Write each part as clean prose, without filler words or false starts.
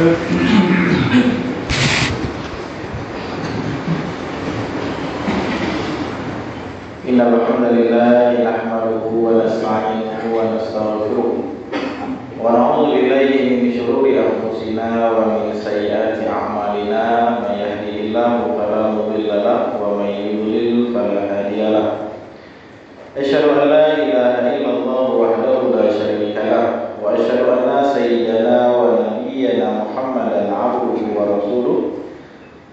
Innal hamdalillah nahmaduhu wa nasta'inuhu wa nastaghfiruh wa na'udzu billahi min shururi anfusina wa min sayyiati a'malina may yahdihillahu fala mudilla lahu wa may yudlil fala hadiya lahu. Asyhadu an la ilaha illallah wahdahu la syarika lahu wa asyhadu anna sayyidana wa nabiyyana Muhammadan 'abduhu wa rasuluh.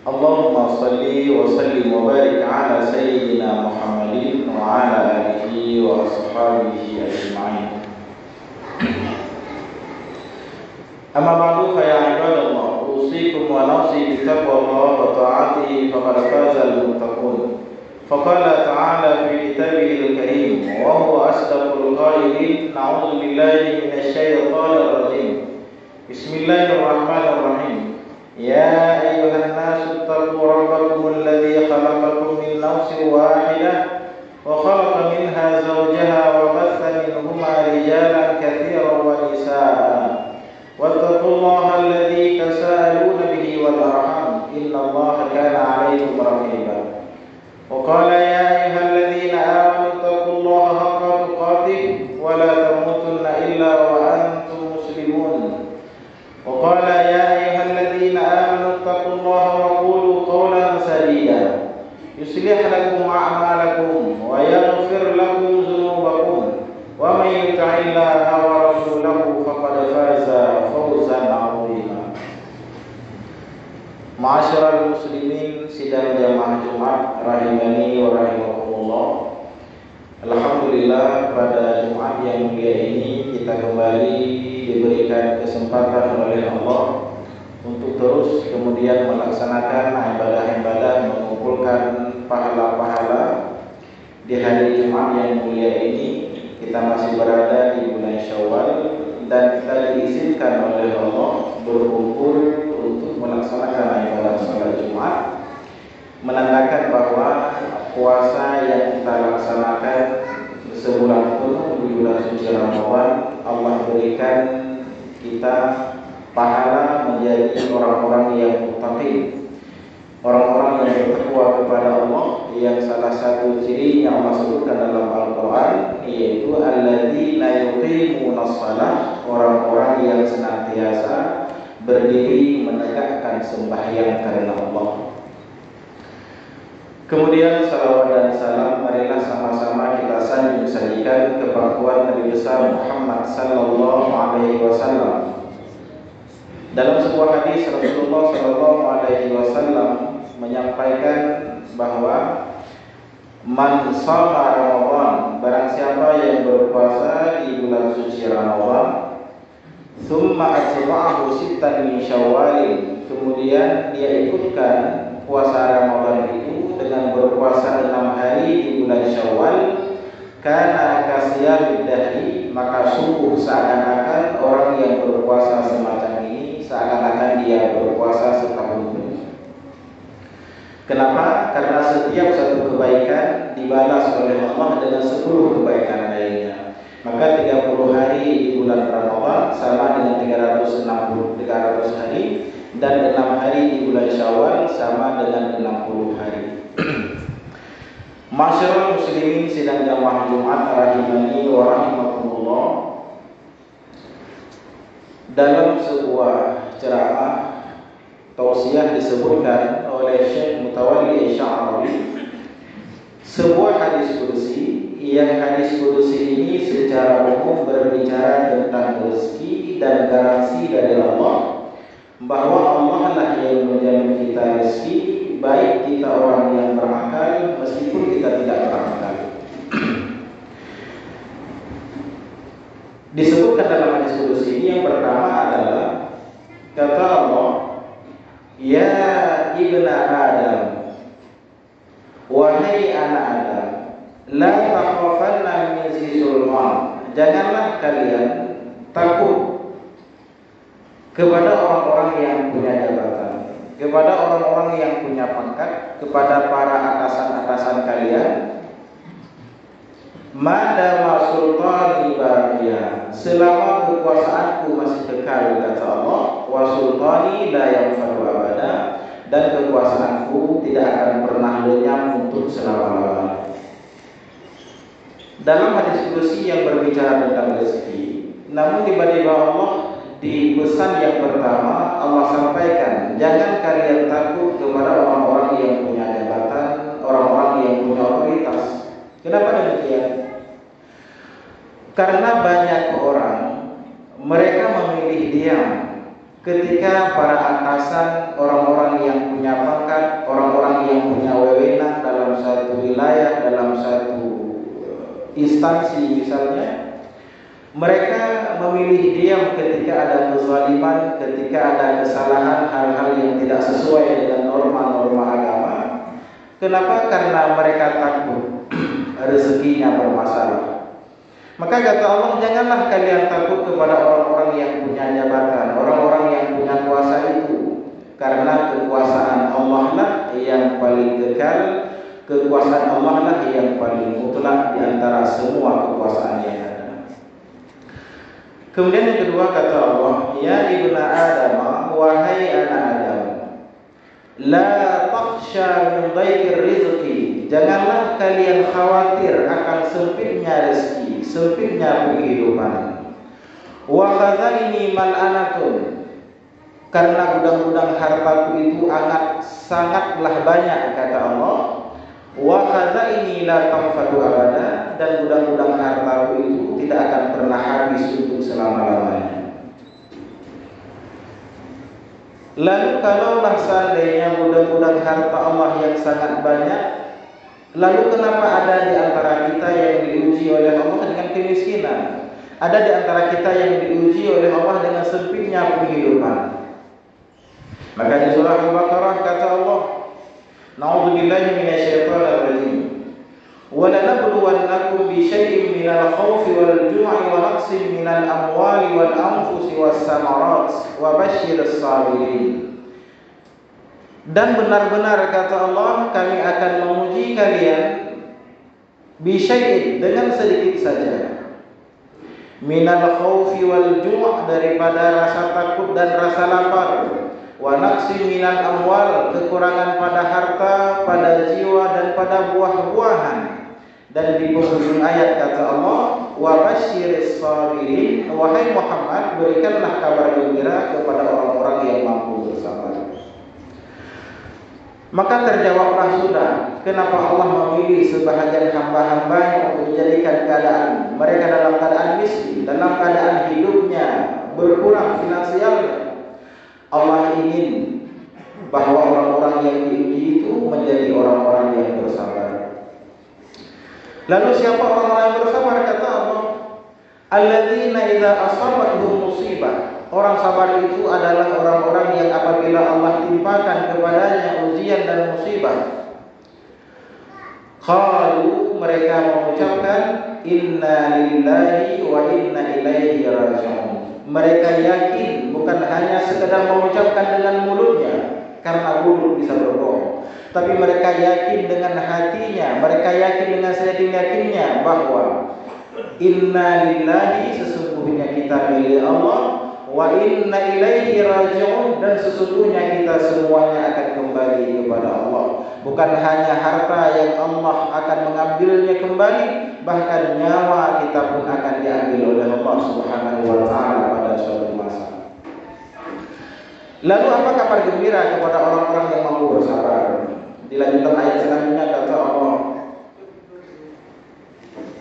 Allahumma salli wa sallim wa barik ala sayyidina Muhammadin wa ala alihi wa ashabihi ajma'in. Amma ba'du fa ya ibadallah, usikum wa nafsi bi taqwallah wa ta'atihi faqad faza al-muttaqun. Faqala ta'ala fi kitabihi al-karim wa huwa asdaqul qailin, a'udzu billahi minasy syaithanir rajim. Bismillahirrahmanirrahim. Ya ayyuhan nasu ittaqu rabbakum alladzi khalaqakum min nafsin wahidah wa khalaqa minha zawjaha wa batha minhuma rijalan katsiran wa nisaa. Wattaqullaha alladzi tasaaluna bihi wal arham, innallaha kana 'alaykum raqiba. Wa qala ya ayyuhalladzina amanu ittaqullaha haqqa tuqatih wa la tamutunna illa wa antum muslimun. Wa qala ya ayyuhalladzina amanu ittaqullaha wa qulu qawlan sadida yuslih lakum a'malakum wa yaghfir lakum dhunubakum wa may yuti'illaha wa rasulahu faqad faza fawzan 'azima. Ma'asyiral muslimin sidang jamaah Jumat rahimani wa rahimakumullah. Alhamdulillah, pada Jumat yang mulia ini kita kembali diberikan kesempatan oleh Allah untuk terus kemudian melaksanakan ibadah-ibadah, mengumpulkan pahala-pahala di hari Jumat yang mulia ini. Kita masih berada di bulan Syawal dan kita diizinkan oleh Allah berkumpul untuk melaksanakan ibadah salat Jumat, menandakan bahwa puasa yang kita laksanakan sebulan penuh di bulan suci Ramadan, Allah berikan kita pahala menjadi orang-orang yang muttaqin, orang-orang yang bertakwa kepada Allah, yang salah satu ciri yang Allah sebutkan dalam Al-Quran yaitu alladzina yuqimunas shalah, orang-orang yang senantiasa berdiri menegakkan sembahyang karena Allah. Kemudian salawat dan salam marilah sama-sama kita sajikan kepada Nabi besar Muhammad sallallahu alaihi wasallam. Dalam sebuah hadis Rasulullah sallallahu alaihi wasallam menyampaikan bahwa man shoma Ramadan, barang siapa yang berpuasa di bulan suci Ramadan, tsumma atba'ahu sittan min Syawal, kemudian dia ikutkan puasa Ramadan itu dengan berpuasa 6 hari di bulan Syawal, kana kasiyamid dahri, maka sungguh seakan-akan orang yang berpuasa semacam ini seakan-akan dia berpuasa setahun penuh. Kenapa? Karena setiap satu kebaikan dibalas oleh Allah dengan 10 kebaikan lainnya. Maka 30 hari di bulan Ramadan sama dengan 300 hari, dan 6 hari di bulan Syawal sama dengan 60 hari. Masyarul muslimin sidang jamaah Jumat rahimani wa rahimakumullah. Dalam sebuah ceramah tausiah disebutkan oleh Syekh Mutawalli Sya'rawi sebuah hadis qudsi, yang hadis qudsi ini secara umum berbicara tentang rezeki dan garansi dari Allah bahwa Allah lah yang menjamin kita rezeki, baik kita orang yang berakal meskipun kita tidak berakal. Disebutkan dalam hadis qudsi ini yang pertama adalah kata Allah, ya ibna Adam, wahai anak Adam, la takhafanna min zi sulman, janganlah kalian takut kepada orang-orang yang punya jabatan, kepada orang-orang yang punya pangkat, kepada para atasan-atasan kalian. madama sultani baqiya, selama kekuasaanku masih kekal, kata Allah, wa sultani la yanfadu abada, dan kekuasaanku tidak akan pernah lenyap untuk selama-lamanya. Dalam hadis qudsi yang berbicara tentang rezeki, namun tiba-tiba Allah di pesan yang pertama Allah sampaikan, jangan kalian takut kepada orang-orang yang punya jabatan, orang-orang yang punya otoritas. Kenapa demikian? Karena banyak orang mereka memilih diam ketika para atasan, orang-orang yang punya pangkat, orang-orang yang punya wewenang dalam satu wilayah, dalam satu instansi misalnya, mereka memilih diam ketika ada kezaliman, ketika ada kesalahan, hal-hal yang tidak sesuai dengan norma-norma agama. Kenapa? Karena mereka takut rezekinya bermasalah. Maka kata Allah, janganlah kalian takut kepada orang-orang yang punya jabatan, orang-orang yang punya kuasa itu, karena kekuasaan Allah lah yang paling kekal, kekuasaan Allah lah yang paling mutlak di antara semua kekuasaan yang ada. Kemudian yang kedua kata Allah, ya ibna Adam, wahai anak Adam, la takhsha min dhaiqir rizqi, janganlah kalian khawatir akan sempitnya rezeki, sempitnya kehidupan. Wa khadhaini mal'anatun, karena gudang-gudang hartaku itu sangatlah banyak, kata Allah. Wa khadhaini la tanfadu abada, dan gudang-gudang hartaku itu tidak akan pernah habis untuk selama-lamanya. Lalu kalaulah seandainya gudang-gudang harta Allah yang sangat banyak, lalu kenapa ada di antara kita yang diuji oleh Allah dengan kemiskinan? Ada di antara kita yang diuji oleh Allah dengan sempitnya kehidupan. Maka di surah Al-Baqarah kata Allah, na'udzubillahi minasyaitonir rajim. Wa lanabluwannakum bi syai'in minal khaufi wal ju'i wa naqsin minal amwali wal anfusi was samarat wa basyyiris sabirin. Dan benar-benar kata Allah, kami akan menguji kalian bi syai'in, dengan sedikit saja, minal khaufi wal ju', daripada rasa takut dan rasa lapar, wa naqsin minal amwal, kekurangan pada harta, pada jiwa dan pada buah-buahan. Dan di penghujung ayat kata Allah, wa basyiris sabirin, wahai Muhammad, berikanlah kabar gembira kepada orang-orang yang mampu bersabar. Maka terjawablah sudah, kenapa Allah memilih sebahagian hamba-hambanya untuk menjadikan keadaan mereka dalam keadaan miskin, dalam keadaan hidupnya berkurang finansialnya. Allah ingin bahwa orang-orang yang diuji itu menjadi orang-orang yang bersabar. Lalu siapa orang-orang yang bersabar? Kata Allah, alladzina idza asabatuhum musibah. Orang sabar itu adalah orang-orang yang apabila Allah timpakan kepadanya ujian dan musibah, qalu, mereka mengucapkan, inna lillahi wa inna ilaihi raji'un. Mereka yakin, bukan hanya sekedar mengucapkan dengan mulutnya, karena mulut bisa berbohong, tapi mereka yakin dengan hatinya, mereka yakin dengan seyakin-yakinnya bahwa inna lillahi, sesungguhnya kita milik Allah, wa inna ilaihi raji'un, dan sesungguhnya kita semuanya akan kembali kepada Allah. Bukan hanya harta yang Allah akan mengambilnya kembali, bahkan nyawa kita pun akan diambil oleh Allah Subhanahu wa ta'ala pada suatu masa. Lalu apa kabar gembira kepada orang-orang yang mampu bersabar? Dilanjutkan ayat selanjutnya kata Allah,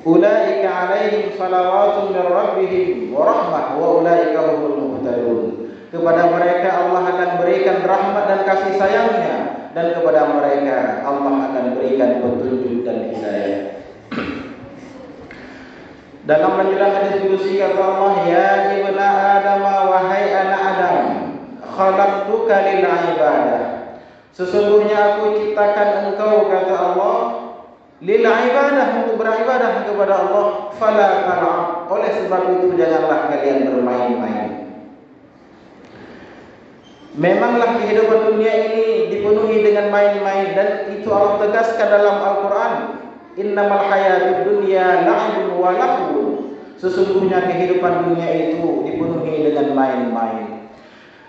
ulaika alaihim salawatun min rabbihim wa rahmah wa ulaika humul muhtadun. Kepada mereka Allah akan berikan rahmat dan kasih sayangnya, dan kepada mereka Allah akan berikan petunjuk dan hidayah. Dalam menjelang hadis qudsi kata Allah, ya ibna Adam, wahai anak Adam, khalaqtuka lil ibadah. Sesungguhnya aku ciptakan engkau, kata Allah, lil ibadah, untuk beribadah kepada Allah. Fala tal'ab, oleh sebab itu janganlah kalian bermain-main. Memanglah kehidupan dunia ini dipenuhi dengan main-main, dan itu Allah tegaskan dalam Al-Quran. innamal hayatud dunya la'ibun wa lahwun. Sesungguhnya kehidupan dunia itu dipenuhi dengan main-main.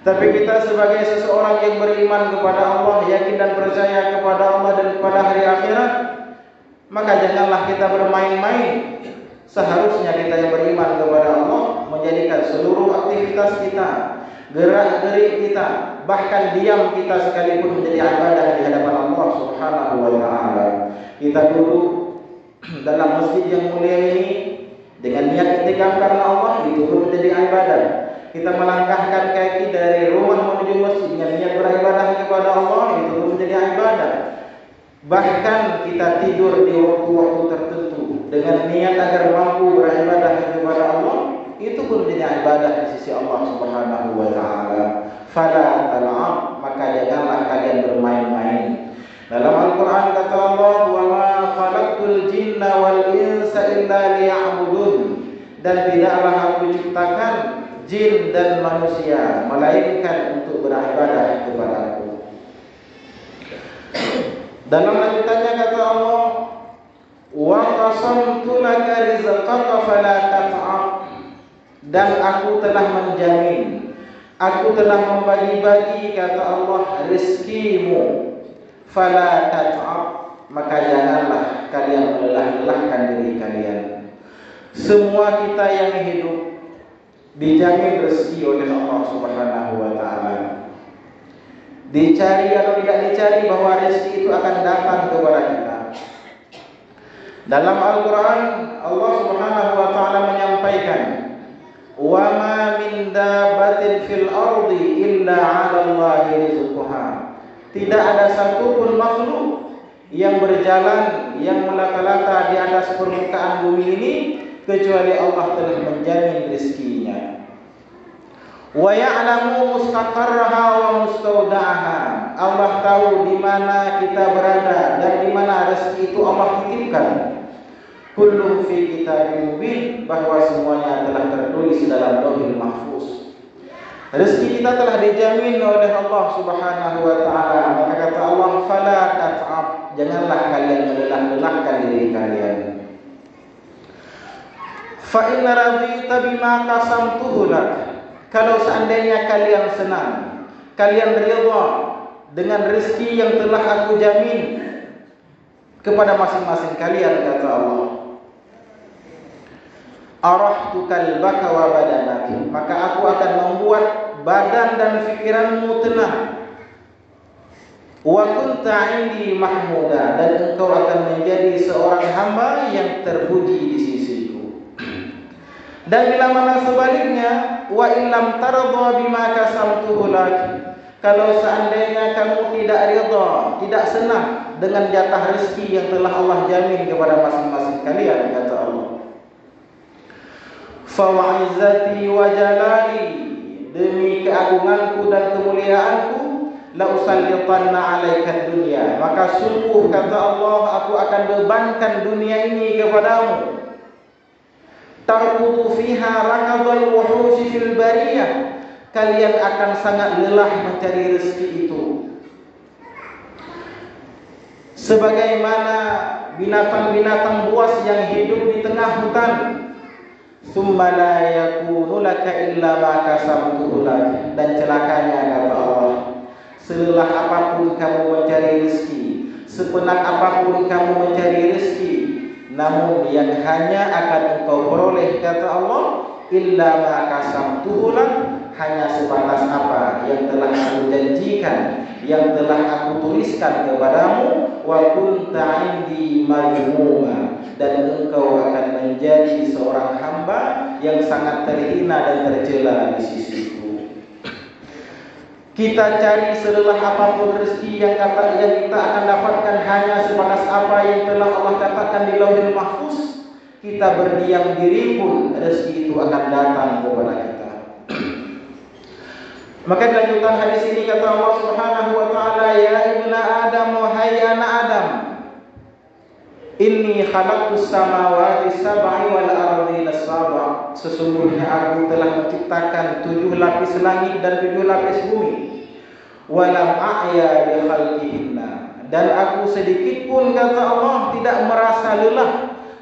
Tapi kita sebagai seseorang yang beriman kepada Allah, yakin dan percaya kepada Allah dan kepada hari akhirat, maka janganlah kita bermain-main. Seharusnya kita yang beriman kepada Allah menjadikan seluruh aktivitas kita, gerak-gerik kita, bahkan diam kita sekalipun menjadi ibadah di hadapan Allah Subhanahu wa taala. Kita duduk dalam masjid yang mulia ini dengan niat i'tikaf karena Allah, itu pun menjadi ibadah. Kita melangkahkan kaki dari rumah menuju masjid dengan niat beribadah kepada Allah, itu pun menjadi ibadah. Bahkan kita tidur di waktu-waktu tertentu dengan niat agar mampu beribadah kepada Allah, itu pun menjadi ibadah di sisi Allah Subhanahu wa taala. Fala tal'ab, maka janganlah kalian bermain-main. Dalam Al-Qur'an kata Allah, "Wa ma khalaqtul jinna wal insa illa liya'budun." Dan tidaklah aku ciptakan jin dan manusia melainkan untuk beribadah kepada-Aku. Dalam lanjutannya kata Allah, "Wa qasamtu laka rizqaka fala tat'ab." Dan aku telah menjamin, aku telah membagi-bagi kata Allah rizkimu, fala tat'ab, maka janganlah kalian melelah-lelahkan diri kalian. Semua kita yang hidup dijamin rezeki oleh Allah Subhanahu wa taala. Dicari atau tidak dicari, bahwa rezeki itu akan datang kepada kita. Dalam Al-Qur'an Allah Subhanahu wa taala menyampaikan, "Wa ma min dabbatin fil ardi illa 'ala Allahi rizquha." Tidak ada satupun makhluk yang berjalan, yang melata-lata di atas permukaan bumi ini kecuali Allah telah menjamin rezekinya. Wa ya'lamu mustaqarraha wa mustawda'aha. Allah tahu di mana kita berada dan di mana rezeki itu Allah titipkan. Kullu fi kitabim mubin, bahwa semuanya telah tertulis dalam Lauhul Mahfuz. Rezeki kita telah dijamin oleh Allah Subhanahu wa taala. Maka kata Allah, "Fala tat'ab." Janganlah kalian melelah-lelahkan diri kalian. Fa inna radita bima qasamtuhu lak. Kalau seandainya kalian senang, kalian ridha dengan rezeki yang telah aku jamin kepada masing-masing kalian, kata Allah, arahtu kalbaka wa badanaka, maka aku akan membuat badan dan pikiranmu tenang. Wa kunta 'indi mahmuda, dan engkau akan menjadi seorang hamba yang terpuji di sisiku. Dan bila mana sebaliknya, wa illam tarda bima kasamtuhu lak, kalau seandainya kamu tidak ridha, tidak senang dengan jatah rezeki yang telah Allah jamin kepada masing-masing kalian, kata Allah, fa wa'izzati wa jalali, demi keagunganku dan kemuliaanku, la usallitanna 'alaika dunya, maka sungguh kata Allah, aku akan bebankan dunia ini kepadamu. Tarkudu fiha rakadul wuhushi fil bariyah, kalian akan sangat lelah mencari rezeki itu, sebagaimana binatang-binatang buas yang hidup di tengah hutan. Tsumma la yakunu laka illa ma kasabtuhu lak, dan celakanya kata Allah, selelah apapun kamu mencari rezeki, sepenat apapun kamu mencari rezeki, namun yang hanya akan engkau peroleh, kata Allah, illa ma kasabtuhu lak, hanya sebatas apa yang telah aku janjikan, yang telah aku tuliskan kepadamu. Wa kunta 'indi majmuma, dan engkau akan menjadi seorang hamba yang sangat terhina dan tercela di sisiku. Kita cari selelah apapun rezeki yang kita akan dapatkan hanya sebatas apa yang telah Allah katakan di Lauhul Mahfuz. Kita berdiam diri pun rezeki itu akan datang kepada kita. Maka lanjutan hadis ini kata Allah Subhanahu wa taala, ya ibna Adam, wahai anak Adam, inni khalaqtus samawati sab'i wal ardi sab'a, sesungguhnya aku telah menciptakan 7 lapis langit dan 7 lapis bumi. Walam a'ya bi khalqihinna, dan aku sedikit pun, kata Allah, tidak merasa lelah,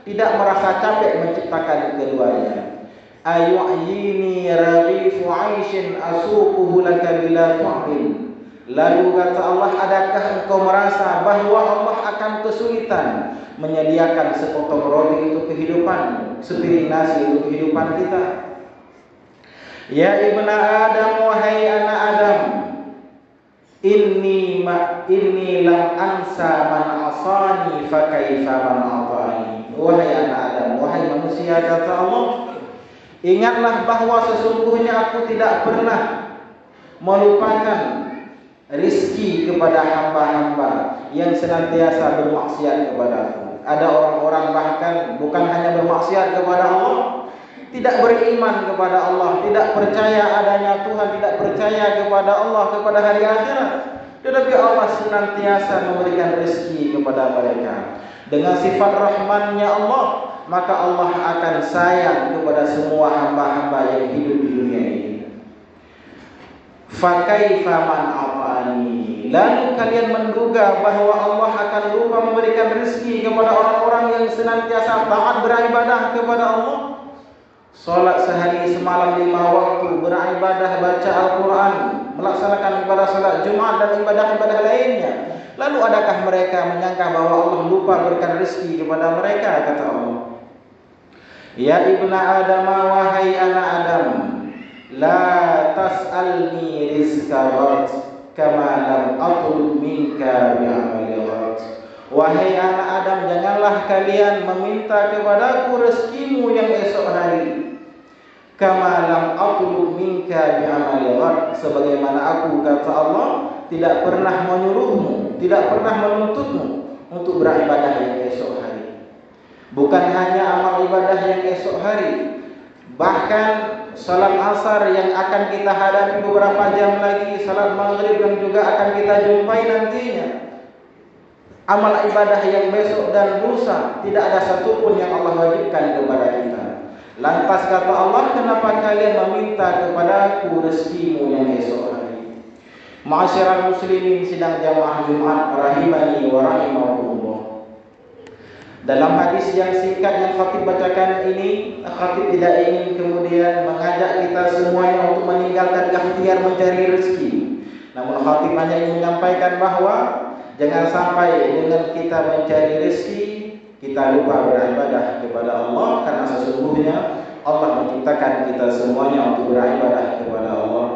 tidak merasa capek menciptakan keduanya. Ayu'yini raghifu 'aishin asuquhu laka bila tu'min. Lalu kata Allah, adakah engkau merasa bahwa Allah akan kesulitan menyediakan sepotong roti untuk kehidupan, sepiring nasi untuk kehidupan kita? Ya ibna Adam, wahai anak Adam, inni lam ansa man asani fa kaifa man ata'ani. Wahai anak Adam, wahai manusia, kata Allah, ingatlah bahwa sesungguhnya aku tidak pernah melupakan rizki kepada hamba-hamba yang senantiasa bermaksiat kepadaku. Ada orang-orang bahkan bukan hanya bermaksiat kepada Allah, tidak beriman kepada Allah, tidak percaya adanya Tuhan, tidak percaya kepada Allah, kepada hari akhirat, tetapi Allah senantiasa memberikan rezeki kepada mereka. Dengan sifat rahmannya Allah, maka Allah akan sayang kepada semua hamba-hamba yang hidup di dunia ini. Fa kaifa man ata'ani. Lalu kalian menduga bahwa Allah akan lupa memberikan rezeki kepada orang-orang yang senantiasa taat beribadah kepada Allah? Salat sehari semalam 5 waktu, beribadah, baca Al-Quran, melaksanakan ibadah salat Jumat dan ibadah-ibadah lainnya. Lalu adakah mereka menyangka bahwa Allah lupa berikan rezeki kepada mereka? Kata Allah, ya ibna Adam, wahai anak Adam, la tas'alni rizqa ghad kama lam atlub minka bi'amali ghad. Wahai anak Adam, janganlah kalian meminta kepadaku rezekimu yang esok hari. Kama lam atlub minka bi'amali ghad, sebagaimana aku, kata Allah, tidak pernah menyuruhmu, tidak pernah menuntutmu untuk beribadah yang esok hari. Bukan hanya amal ibadah yang esok hari, bahkan salat asar yang akan kita hadapi beberapa jam lagi, salat maghrib yang juga akan kita jumpai nantinya, amal ibadah yang besok dan lusa, tidak ada satupun yang Allah wajibkan kepada kita. Lantas kata Allah, kenapa kalian meminta kepadaku rezekimu yang esok hari? Ma'asyiral muslimin sidang jamaah Jumat rahimani wa rahimakumullah. Dalam hadis yang singkat yang khatib bacakan ini, khatib tidak ingin kemudian mengajak kita semuanya untuk meninggalkan ikhtiar mencari rezeki. Namun khatib hanya ingin menyampaikan bahwa jangan sampai dengan kita mencari rezeki kita lupa beribadah kepada Allah, karena sesungguhnya Allah menciptakan kita semuanya untuk beribadah kepada Allah.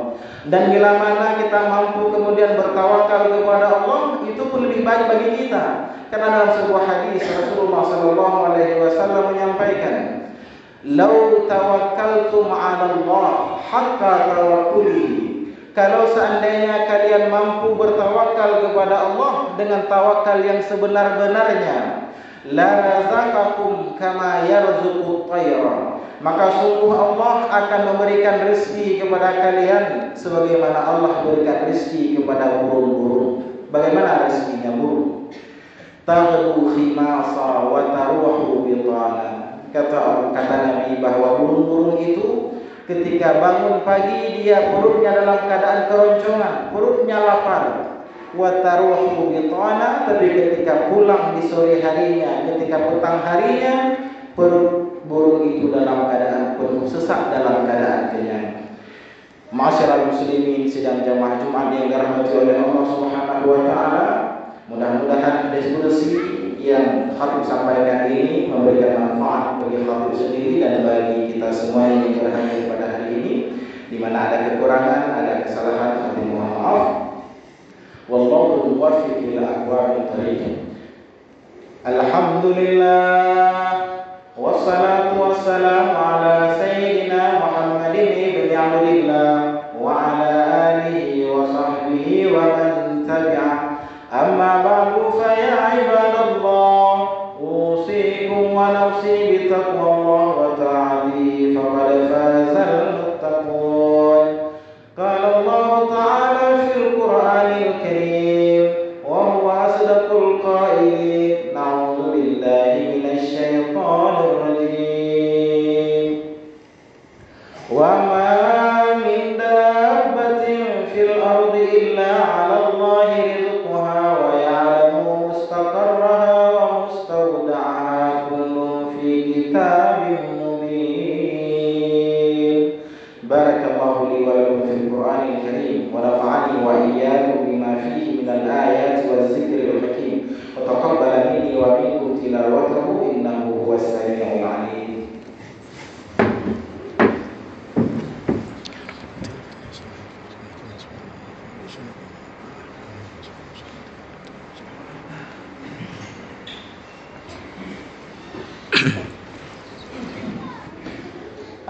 Dan bila mana kita mampu kemudian bertawakal kepada Allah, itu pun lebih baik bagi kita. Karena dalam sebuah hadis Rasulullah SAW menyampaikan, "Lau tawakkaltum 'ala Allah hatta tawakkuli." Kalau seandainya kalian mampu bertawakal kepada Allah dengan tawakal yang sebenar-benarnya, la razaqakum kama yarzuqut tayra, maka sungguh Allah akan memberikan rezeki kepada kalian sebagaimana Allah berikan rezeki kepada burung-burung. Bagaimana rezekinya burung? Taghdu khimasa wa taruhu bitana. Kata Nabi bahwa burung-burung itu ketika bangun pagi dia perutnya dalam keadaan keroncongan, perutnya lapar. Wa taruhu bitana, tapi ketika pulang di sore harinya, ketika petang harinya, perut burung itu dalam keadaan penuh sesak, dalam keadaan kenyang. Ma'asyiral muslimin sidang jamaah Jumat yang dirahmati oleh Allah Subhanahu wa taala, mudah-mudahan diskusi yang khatib sampaikan ini memberikan manfaat bagi khatib sendiri dan bagi kita semua yang berhadir pada hari ini. Di mana ada kekurangan, ada kesalahan, kami mohon maaf. Wallahu muwaffiq ila aqwamit thariq. Alhamdulillah, wassalatu wassalamu ala sayyidina Muhammadin ibn Abdillah wa ala alihi wa sahbihi wa man tabi'ah. Amma ba'du, fa ya ibadallah, usikum wa nafsi bi taqwallah wa ta'ati faqad fazal muttaqun. Qala Allah ta'ala fil Qur'anil Karim wa huwa asdaqul qailin. Na'udzu billahi minasy syaithanir rajim. Wa ma min dabbatin fil ardi illa 'ala Allahi rizquha wa ya'lamu الله لي ولكم في القرآن الكريم ونفعني وإياكم بما فيه من الآيات والذكر الحكيم وتقبل مني ومنكم تلاوته إنه هو السميع العليم.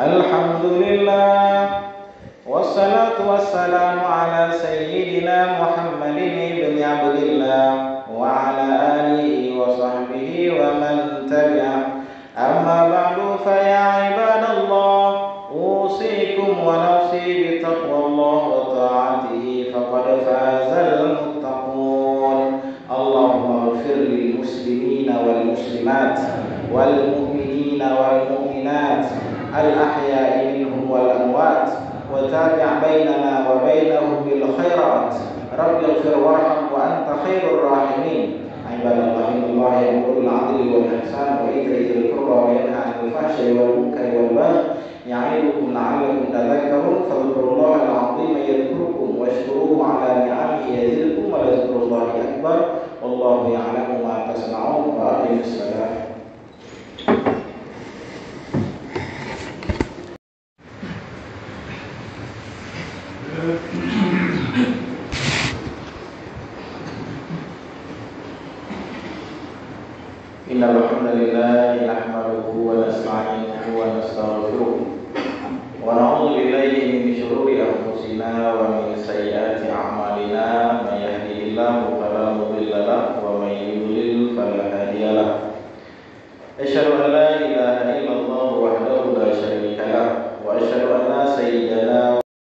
Alhamdulillah wassalatu wassalamu ala sayyidina Muhammadin ibn Abdillah wa ala alihi wa sahbihi wa man tabi'ah. Amma ba'du fa ya ibadallah usikum wa nafsi bi taqwallah wa ta'atihi faqad fazal muttaqun. Allahumma ighfir lil muslimina wal muslimat wal mu'minina wal mu'minat الأحياء منهم والأموات وتابع بيننا وبينهم بالخيرات رب اغفر وارحم وأنت خير الراحمين. عباد الله إن الله يأمر بالعدل والإحسان وإيتاء ذي القربى وينهى عن الفحشاء والمنكر والبغي يعظكم لعلكم تذكرون فاذكروا الله العظيم يذكركم واشكروه على نعمه يزدكم ولذكر الله أكبر والله يعلم ما تصنعون وأقيموا الصلاة. Innal hamdalillah nahmaduhu wa nasta'inuhu wa nastaghfiruh